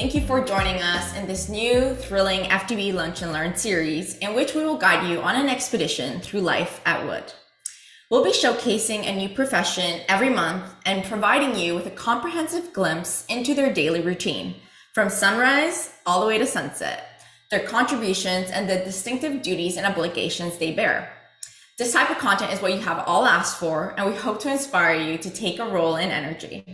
Thank you for joining us in this new thrilling FTB Lunch and Learn series in which we will guide you on an expedition through life at Wood. We'll be showcasing a new profession every month and providing you with a comprehensive glimpse into their daily routine, from sunrise all the way to sunset, their contributions and the distinctive duties and obligations they bear. This type of content is what you have all asked for, and we hope to inspire you to take a role in energy.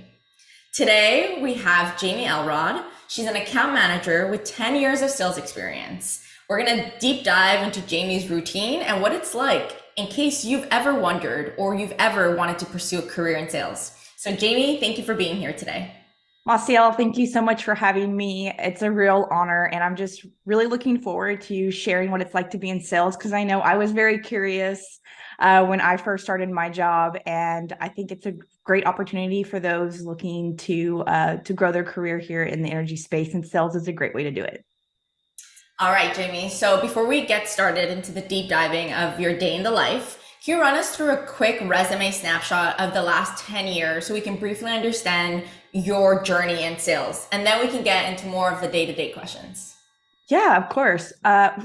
Today, we have Jamie Elrod. She's an account manager with 10 years of sales experience. We're gonna deep dive into Jamie's routine and what it's like in case you've ever wondered or you've ever wanted to pursue a career in sales. So Jamie, thank you for being here today. Marciel, thank you so much for having me. It's a real honor, and I'm just really looking forward to sharing what it's like to be in sales, because I know I was very curious when I first started my job, and I think it's a great opportunity for those looking to grow their career here in the energy space, and sales is a great way to do it. All right, Jamie. So before we get started into the deep diving of your day in the life, can you run us through a quick resume snapshot of the last 10 years so we can briefly understand your journey in sales? And then we can get into more of the day-to-day questions. Yeah, of course.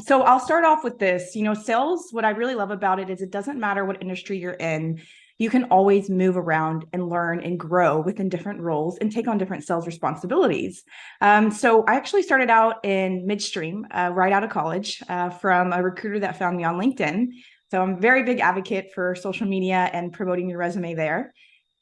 So I'll start off with this. Sales, what I really love about it is it doesn't matter what industry you're in. You can always move around and learn and grow within different roles and take on different sales responsibilities. So I actually started out in midstream, right out of college, from a recruiter that found me on LinkedIn. So I'm a very big advocate for social media and promoting your resume there.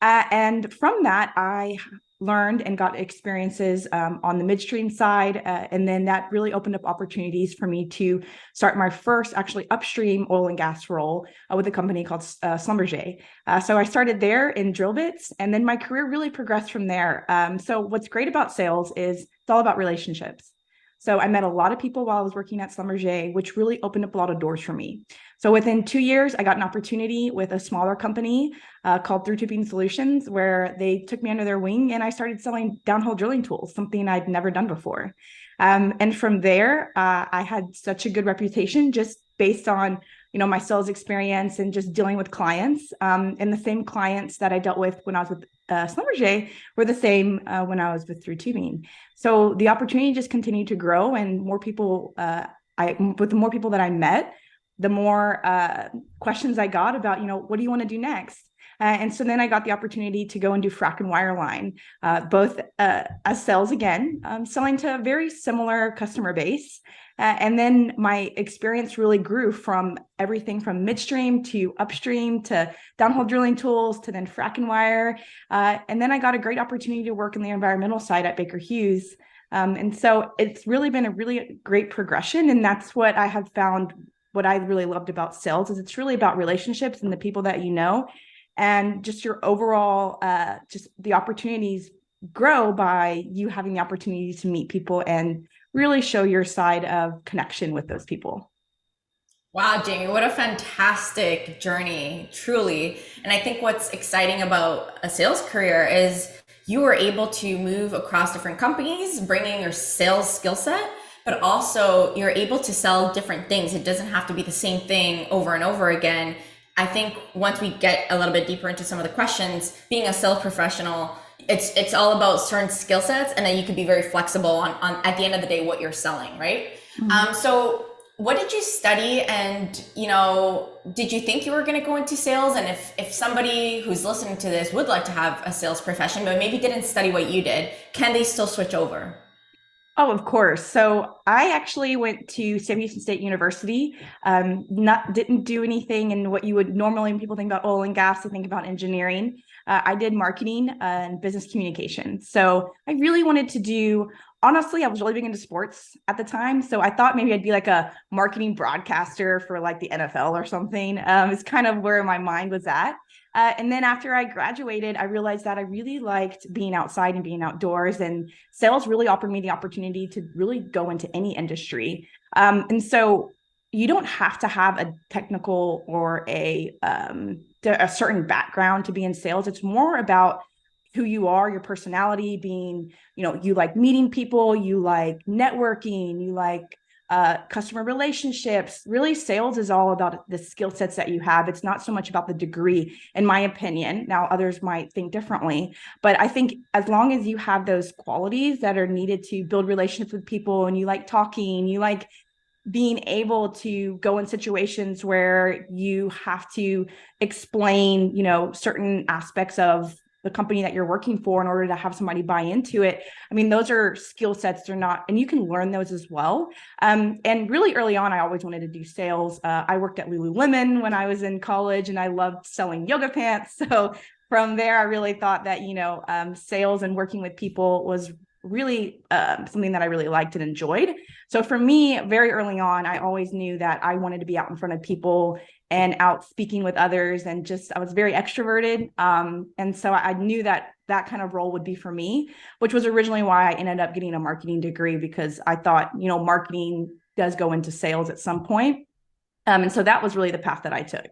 And from that, I learned and got experiences on the midstream side. And then that really opened up opportunities for me to start my first actually upstream oil and gas role with a company called Schlumberger. So I started there in drill bits, and then my career really progressed from there. So what's great about sales is it's all about relationships. So I met a lot of people while I was working at Schlumberger, which really opened up a lot of doors for me. So within 2 years, I got an opportunity with a smaller company called Through Tubing Solutions, where they took me under their wing, and I started selling downhole drilling tools, something I'd never done before. And from there, I had such a good reputation just based on my sales experience and just dealing with clients. And the same clients that I dealt with when I was with Schlumberger were the same when I was with Through Tubing. So the opportunity just continued to grow, and more people, with the more people that I met, the more questions I got about, what do you want to do next? And so then I got the opportunity to go and do frac and wireline, both as sales again, selling to a very similar customer base. And then my experience really grew from everything from midstream to upstream to downhole drilling tools to then frac and wire. And then I got a great opportunity to work in the environmental side at Baker Hughes. And so it's really been a really great progression. And that's what I have found. What I really loved about sales is it's really about relationships and the people that you know, and just your overall, just the opportunities grow by you having the opportunity to meet people and really show your side of connection with those people. Wow, Jamie, what a fantastic journey, truly. And I think what's exciting about a sales career is you were able to move across different companies, bringing your sales skill set, but also you're able to sell different things. It doesn't have to be the same thing over and over again. I think once we get a little bit deeper into some of the questions, being a sales professional, it's all about certain skill sets, and then you can be very flexible on at the end of the day what you're selling, right? Mm-hmm. So what did you study, and did you think you were going to go into sales? And if somebody who's listening to this would like to have a sales profession but maybe didn't study what you did, can they still switch over? Oh, of course. So I actually went to Sam Houston State University. Didn't do anything in what you would normally, when people think about oil and gas, they think about engineering. I did marketing and business communication. So I really wanted to do. Honestly, I was really big into sports at the time. So I thought maybe I'd be like a marketing broadcaster for like the NFL or something. It's kind of where my mind was at. And then after I graduated, I realized that I really liked being outside and being outdoors, and sales really offered me the opportunity to really go into any industry. And so you don't have to have a technical or a certain background to be in sales. It's more about who you are, your personality, being, you like meeting people, you like networking, you like customer relationships. Really, sales is all about the skill sets that you have. It's not so much about the degree, in my opinion. Now, others might think differently, but I think as long as you have those qualities that are needed to build relationships with people, and you like talking, you like being able to go in situations where you have to explain, certain aspects of the company that you're working for in order to have somebody buy into it. I mean, those are skill sets. They're not, and you can learn those as well. And really early on, I always wanted to do sales. I worked at Lululemon when I was in college, and I loved selling yoga pants. So from there, I really thought that, sales and working with people was really something that I really liked and enjoyed. So for me, very early on, I always knew that I wanted to be out in front of people and out speaking with others, and I was very extroverted. And so I knew that that kind of role would be for me, which was originally why I ended up getting a marketing degree, because I thought, marketing does go into sales at some point. And so that was really the path that I took.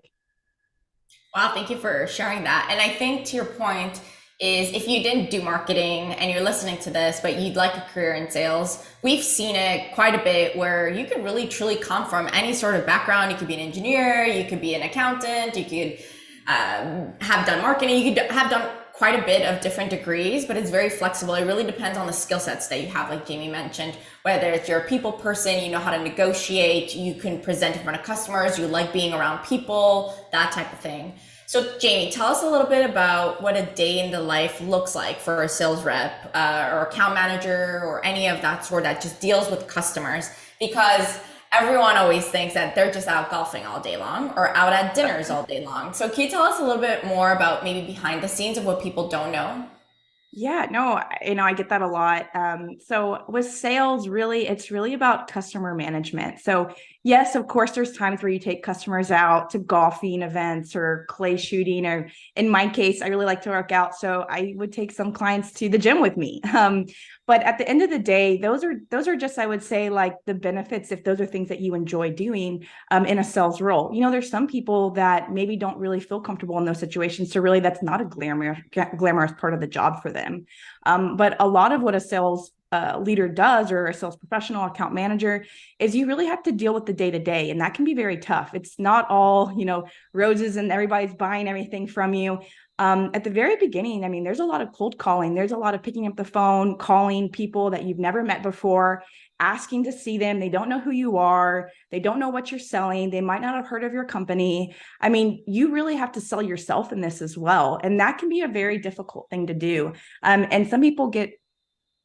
Wow, thank you for sharing that. And I think to your point is, if you didn't do marketing and you're listening to this, but you'd like a career in sales, we've seen it quite a bit where you could really truly come from any sort of background. You could be an engineer, you could be an accountant, you could have done marketing, you could have done quite a bit of different degrees, but it's very flexible. It really depends on the skill sets that you have, like Jamie mentioned, whether it's you're a people person, you know how to negotiate, you can present in front of customers, you like being around people, that type of thing. So Jamie, tell us a little bit about what a day in the life looks like for a sales rep or account manager or any of that sort that just deals with customers, because everyone always thinks that they're just out golfing all day long or out at dinners all day long. So can you tell us a little bit more about maybe behind the scenes of what people don't know? Yeah, no, I get that a lot. So with sales, really, it's really about customer management. So yes, of course, there's times where you take customers out to golfing events or clay shooting, or in my case, I really like to work out. So I would take some clients to the gym with me. But at the end of the day, those are just, I would say, like the benefits, if those are things that you enjoy doing in a sales role. There's some people that maybe don't really feel comfortable in those situations. So really, that's not a glamorous part of the job for them. But a lot of what a sales leader does, or a sales professional, account manager, is you really have to deal with the day to day. And that can be very tough. It's not all, roses and everybody's buying everything from you. At the very beginning, I mean, there's a lot of cold calling. There's a lot of picking up the phone, calling people that you've never met before, asking to see them. They don't know who you are. They don't know what you're selling. They might not have heard of your company. I mean, you really have to sell yourself in this as well. And that can be a very difficult thing to do. And some people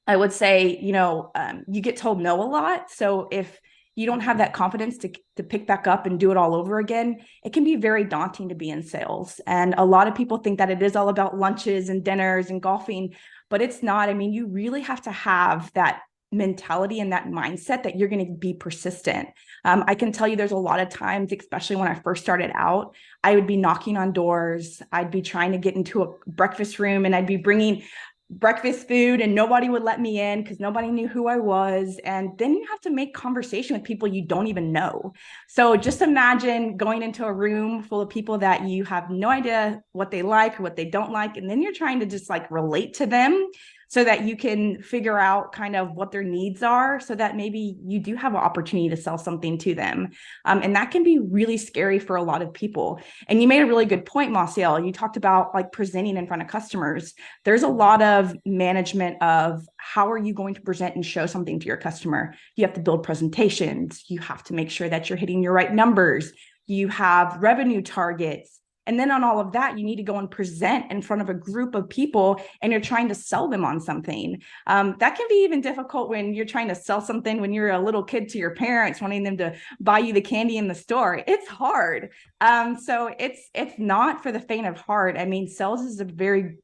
I would say, you get told no a lot. So if you don't have that confidence to pick back up and do it all over again, it can be very daunting to be in sales. And a lot of people think that it is all about lunches and dinners and golfing, but it's not. I mean, you really have to have that mentality and that mindset that you're going to be persistent. I can tell you there's a lot of times, especially when I first started out, I would be knocking on doors. I'd be trying to get into a breakfast room, and I'd be bringing breakfast food, and nobody would let me in because nobody knew who I was. And then you have to make conversation with people you don't even know. So just imagine going into a room full of people that you have no idea what they like or what they don't like. And then you're trying to just like relate to them so that you can figure out kind of what their needs are, so that maybe you do have an opportunity to sell something to them. And that can be really scary for a lot of people. And you made a really good point, Marciel. You talked about like presenting in front of customers. There's a lot of management of how are you going to present and show something to your customer. You have to build presentations. You have to make sure that you're hitting your right numbers. You have revenue targets. And then on all of that, you need to go and present in front of a group of people, and you're trying to sell them on something. That can be even difficult when you're trying to sell something when you're a little kid to your parents, wanting them to buy you the candy in the store. It's hard. So it's not for the faint of heart. I mean, sales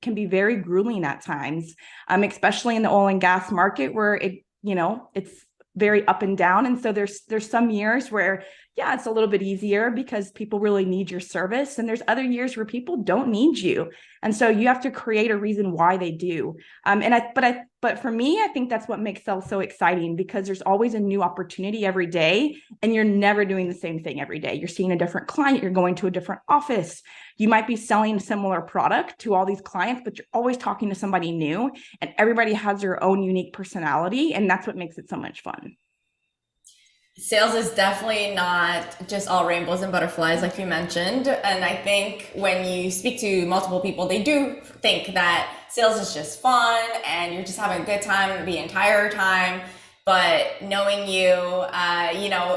can be very grueling at times, especially in the oil and gas market where it's very up and down. And so there's some years where, yeah, it's a little bit easier because people really need your service. And there's other years where people don't need you. And so you have to create a reason why they do. But for me, I think that's what makes sales so exciting, because there's always a new opportunity every day, and you're never doing the same thing every day. You're seeing a different client. You're going to a different office. You might be selling a similar product to all these clients, but you're always talking to somebody new, and everybody has their own unique personality. And that's what makes it so much fun. Sales is definitely not just all rainbows and butterflies, like you mentioned. And I think when you speak to multiple people, they do think that sales is just fun and you're just having a good time the entire time. But knowing you,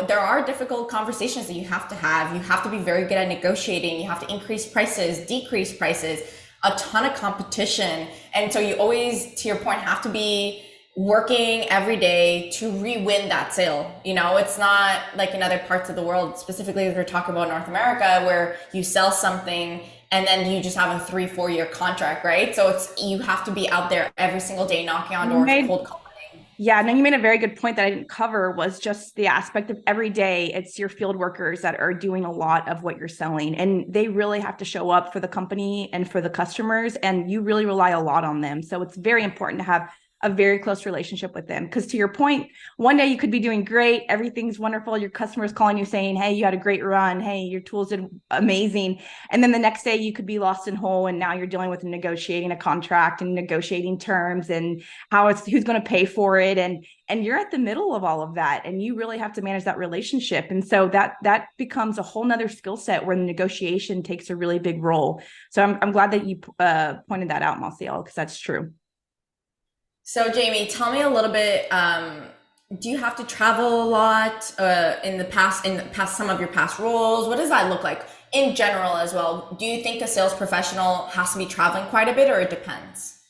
there are difficult conversations that you have to have. You have to be very good at negotiating. You have to increase prices, decrease prices, a ton of competition. And so you always, to your point, have to be working every day to re-win that sale. It's not like in other parts of the world, specifically as we're talking about North America, where you sell something and then you just have a 3-4 year contract, right? So you have to be out there every single day knocking on You doors, made cold calling. Yeah, no, you made a very good point that I didn't cover was just the aspect of every day. It's your field workers that are doing a lot of what you're selling, and they really have to show up for the company and for the customers, and you really rely a lot on them. So it's very important to have a very close relationship with them. Because to your point, one day you could be doing great, everything's wonderful. Your customer's calling you saying, "Hey, you had a great run. Hey, your tools did amazing." And then the next day you could be lost in hole, and now you're dealing with negotiating a contract and negotiating terms and who's going to pay for it, and you're at the middle of all of that, and you really have to manage that relationship. And so that becomes a whole nother skill set where the negotiation takes a really big role. So I'm glad that you pointed that out, Marcel, because that's true. So Jamie, tell me a little bit. Do you have to travel a lot in the past, some of your past roles? What does that look like in general as well? Do you think a sales professional has to be traveling quite a bit, or it depends?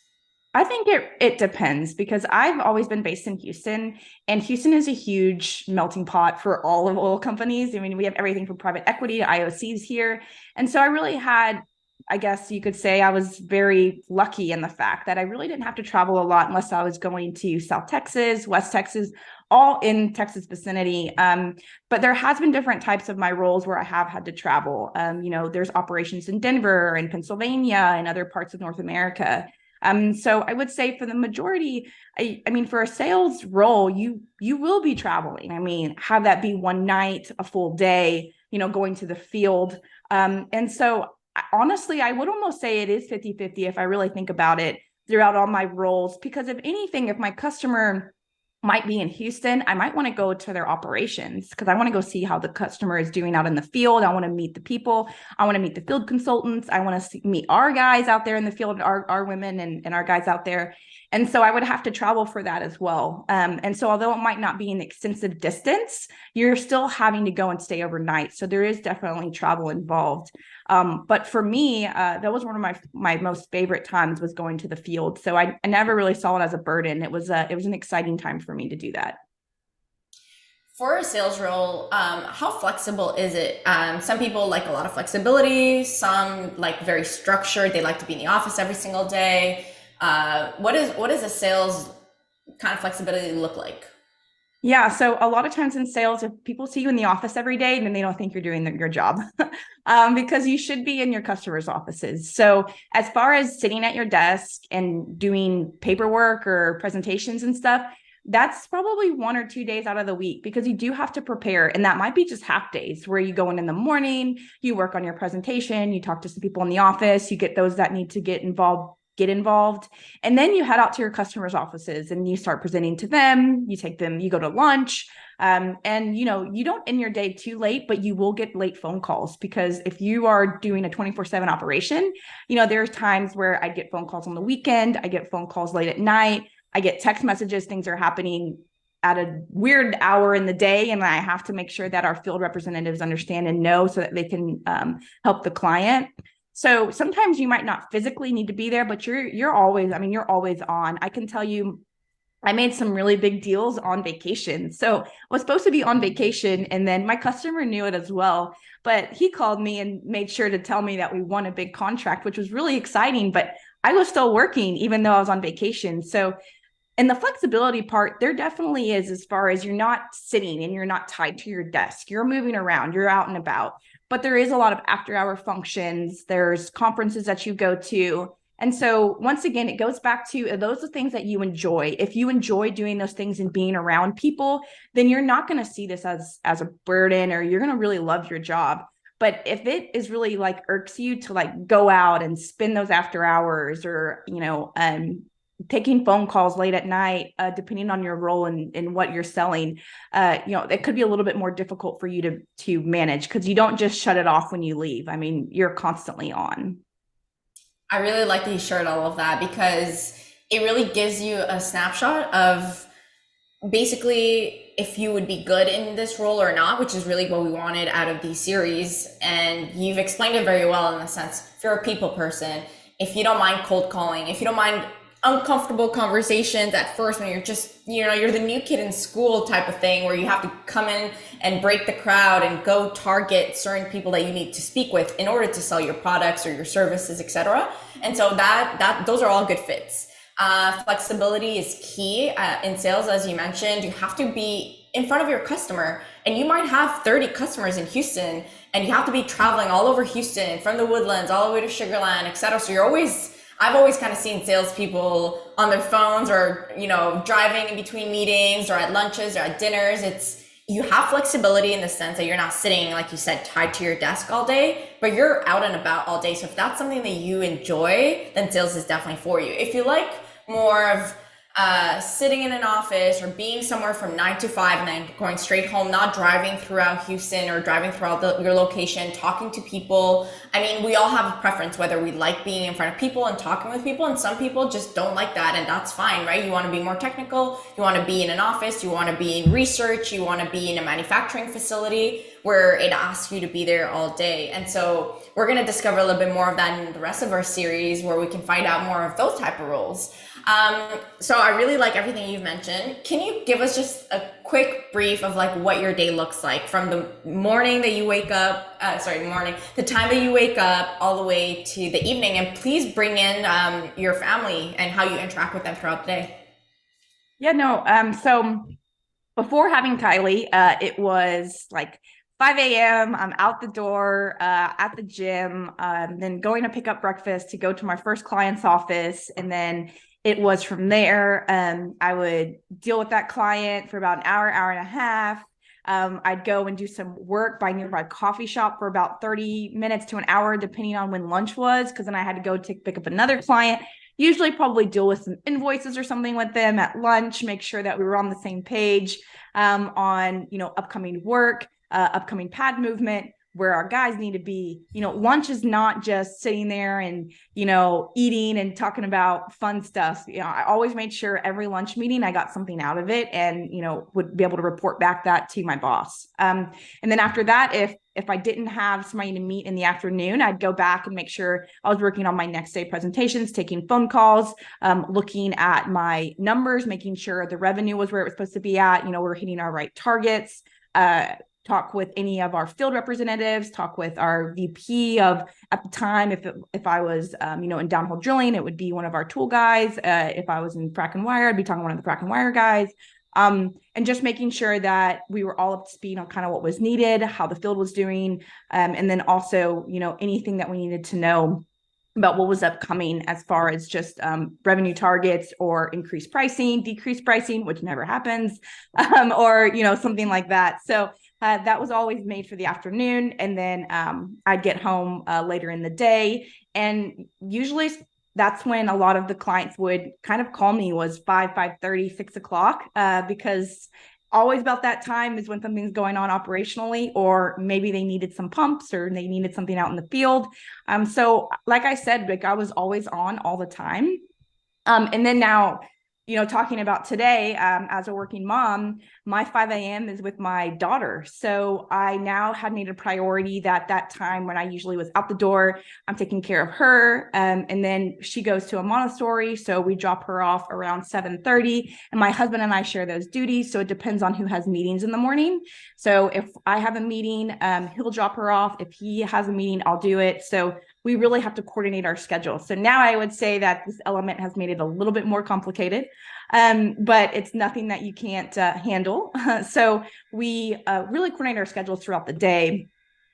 I think it depends, because I've always been based in Houston, and Houston is a huge melting pot for all of oil companies. I mean, we have everything from private equity to IOCs here. And so I really had, I guess you could say I was very lucky in the fact that I really didn't have to travel a lot unless I was going to South Texas, West Texas, all in Texas vicinity. But there has been different types of my roles where I have had to travel. There's operations in Denver and Pennsylvania and other parts of North America. So I would say for the majority, I mean, for a sales role, you will be traveling. I mean, have that be one night, a full day, going to the field. And so honestly, I would almost say it is 50-50 if I really think about it throughout all my roles, because if anything, if my customer might be in Houston, I might want to go to their operations because I want to go see how the customer is doing out in the field. I want to meet the people. I want to meet the field consultants. I want to meet our guys out there in the field, our women and our guys out there. And so I would have to travel for that as well. And so although it might not be an extensive distance, you're still having to go and stay overnight. So there is definitely travel involved. But for me, that was one of my most favorite times, was going to the field. So I never really saw it as a burden. It was an exciting time for me to do that. For a sales role, how flexible is it? Some people like a lot of flexibility. Some like very structured. They like to be in the office every single day. What is a sales kind of flexibility look like? Yeah. So a lot of times in sales, if people see you in the office every day, then they don't think you're doing your job, because you should be in your customers' offices. So as far as sitting at your desk and doing paperwork or presentations and stuff, that's probably 1 or 2 days out of the week, because you do have to prepare. And that might be just half days where you go in the morning, you work on your presentation, you talk to some people in the office, you get those that need to get involved. And then you head out to your customers' offices and you start presenting to them. You take them, you go to lunch. And you don't end your day too late, but you will get late phone calls, because if you are doing a 24/7 operation, there's times where I get phone calls on the weekend. I get phone calls late at night. I get text messages. Things are happening at a weird hour in the day. And I have to make sure that our field representatives understand and know so that they can help the client. So sometimes you might not physically need to be there, but you're always, I mean, you're always on. I can tell you, I made some really big deals on vacation. So I was supposed to be on vacation, and then my customer knew it as well. But he called me and made sure to tell me that we won a big contract, which was really exciting. But I was still working even though I was on vacation. So, and the flexibility part, there definitely is, as far as you're not sitting and you're not tied to your desk. You're moving around, you're out and about. But there is a lot of after hour functions. There's conferences that you go to. And so once again, it goes back to, are those the things that you enjoy? If you enjoy doing those things and being around people, then you're not going to see this as a burden, or you're going to really love your job. But if it is really like irks you to like go out and spend those after hours, or, taking phone calls late at night, depending on your role and what you're selling, it could be a little bit more difficult for you to manage, because you don't just shut it off when you leave. I mean, you're constantly on. I really like that you shared all of that because it really gives you a snapshot of basically if you would be good in this role or not, which is really what we wanted out of these series. And you've explained it very well in the sense, if you're a people person, if you don't mind cold calling, if you don't mind uncomfortable conversations at first when you're just, you're the new kid in school type of thing where you have to come in and break the crowd and go target certain people that you need to speak with in order to sell your products or your services, etc. And so that those are all good fits. Flexibility is key in sales, as you mentioned. You have to be in front of your customer, and you might have 30 customers in Houston, and you have to be traveling all over Houston, from the Woodlands all the way to Sugarland, etc. So I've always kind of seen salespeople on their phones, or driving in between meetings, or at lunches, or at dinners. You have flexibility in the sense that you're not sitting, like you said, tied to your desk all day, but you're out and about all day. So if that's something that you enjoy, then sales is definitely for you. If you like more of sitting in an office or being somewhere from 9 to 5 and then going straight home, not driving throughout Houston or driving throughout your location, talking to people. I mean, we all have a preference whether we like being in front of people and talking with people, and some people just don't like that, and that's fine, right? You want to be more technical, you want to be in an office, you want to be in research, you want to be in a manufacturing facility where it asks you to be there all day. And so we're going to discover a little bit more of that in the rest of our series, where we can find out more of those type of roles. So I really like everything you've mentioned. Can you give us just a quick brief of like what your day looks like from the morning that you wake up, the time that you wake up all the way to the evening, and please bring in your family and how you interact with them throughout the day. Yeah, no. So before having Kylie, it was like 5 a.m. I'm out the door at the gym, then going to pick up breakfast to go to my first client's office. And then it was from there, I would deal with that client for about an hour, hour and a half. I'd go and do some work by nearby coffee shop for about 30 minutes to an hour, depending on when lunch was, because then I had to go pick up another client. Usually probably deal with some invoices or something with them at lunch, make sure that we were on the same page on, upcoming work, upcoming pad movement, where our guys need to be. Lunch is not just sitting there and, eating and talking about fun stuff. I always made sure every lunch meeting I got something out of it, and, would be able to report back that to my boss. And then after that, if I didn't have somebody to meet in the afternoon, I'd go back and make sure I was working on my next day presentations, taking phone calls, looking at my numbers, making sure the revenue was where it was supposed to be at. We're hitting our right targets, talk with any of our field representatives, talk with our VP of, at the time, if I was, in downhole drilling, it would be one of our tool guys. If I was in frac and wire, I'd be talking to one of the frac and wire guys. And just making sure that we were all up to speed on kind of what was needed, how the field was doing. And then also, anything that we needed to know about what was upcoming as far as just revenue targets or increased pricing, decreased pricing, which never happens, or, something like that. So that was always made for the afternoon. And then I'd get home later in the day. And usually that's when a lot of the clients would kind of call me, was 5:30, 6 o'clock, because always about that time is when something's going on operationally, or maybe they needed some pumps or they needed something out in the field. So like I said, like I was always on all the time. And then now, talking about today, as a working mom, my 5 a.m. is with my daughter. So I now had made a priority that time when I usually was out the door, I'm taking care of her. And then she goes to a Montessori. So we drop her off around 7:30, and my husband and I share those duties. So it depends on who has meetings in the morning. So if I have a meeting, he'll drop her off. If he has a meeting, I'll do it. So we really have to coordinate our schedule. So now I would say that this element has made it a little bit more complicated, but it's nothing that you can't handle. So we really coordinate our schedules throughout the day.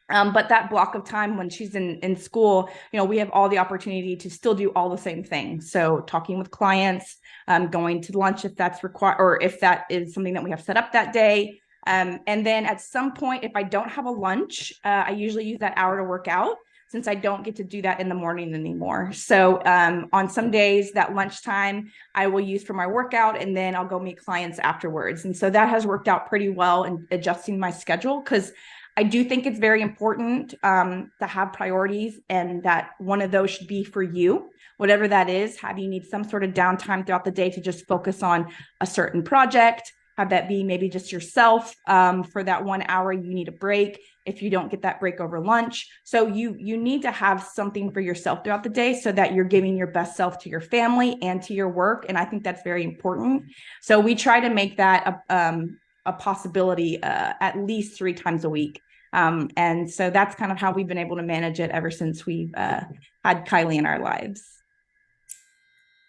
But that block of time when she's in school, we have all the opportunity to still do all the same things. So talking with clients, going to lunch if that's required, or if that is something that we have set up that day. And then at some point, if I don't have a lunch, I usually use that hour to work out. since I don't get to do that in the morning anymore. So on some days, that lunchtime I will use for my workout, and then I'll go meet clients afterwards. And so that has worked out pretty well in adjusting my schedule, because I do think it's very important to have priorities, and that one of those should be for you, whatever that is. Have you need some sort of downtime throughout the day to just focus on a certain project? Have that be maybe just yourself. For that 1 hour, you need a break if you don't get that break over lunch. So you need to have something for yourself throughout the day, so that you're giving your best self to your family and to your work. And I think that's very important. So we try to make that a possibility at least 3 times a week. And so that's kind of how we've been able to manage it ever since we've had Kylie in our lives.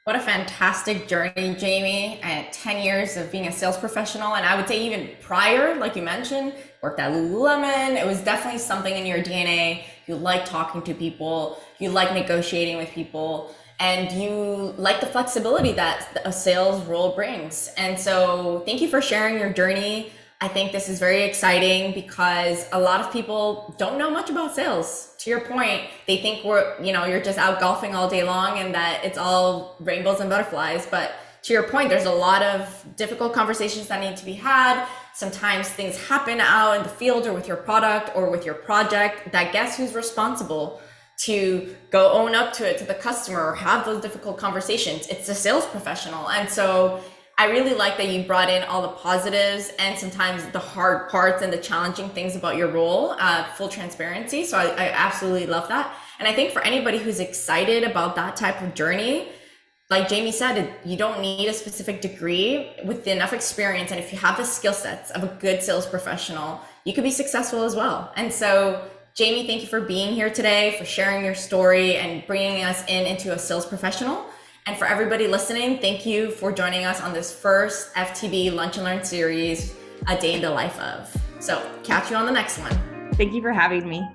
What a fantastic journey, Jamie. I had 10 years of being a sales professional. And I would say even prior, like you mentioned, worked at Lululemon. It was definitely something in your DNA. You like talking to people, you like negotiating with people, and you like the flexibility that a sales role brings. And so thank you for sharing your journey. I think this is very exciting because a lot of people don't know much about sales. To your point, they think you're just out golfing all day long and that it's all rainbows and butterflies. But to your point, there's a lot of difficult conversations that need to be had. Sometimes things happen out in the field or with your product or with your project that guess who's responsible to go own up to it to the customer or have those difficult conversations? It's a sales professional. And so I really like that you brought in all the positives and sometimes the hard parts and the challenging things about your role, full transparency. So I absolutely love that. And I think for anybody who's excited about that type of journey, like Jamie said, you don't need a specific degree. With enough experience, and if you have the skill sets of a good sales professional, you could be successful as well. And so Jamie, thank you for being here today, for sharing your story and bringing us into a sales professional. And for everybody listening, thank you for joining us on this first FTB Lunch and Learn series, A Day in the Life of. So catch you on the next one. Thank you for having me.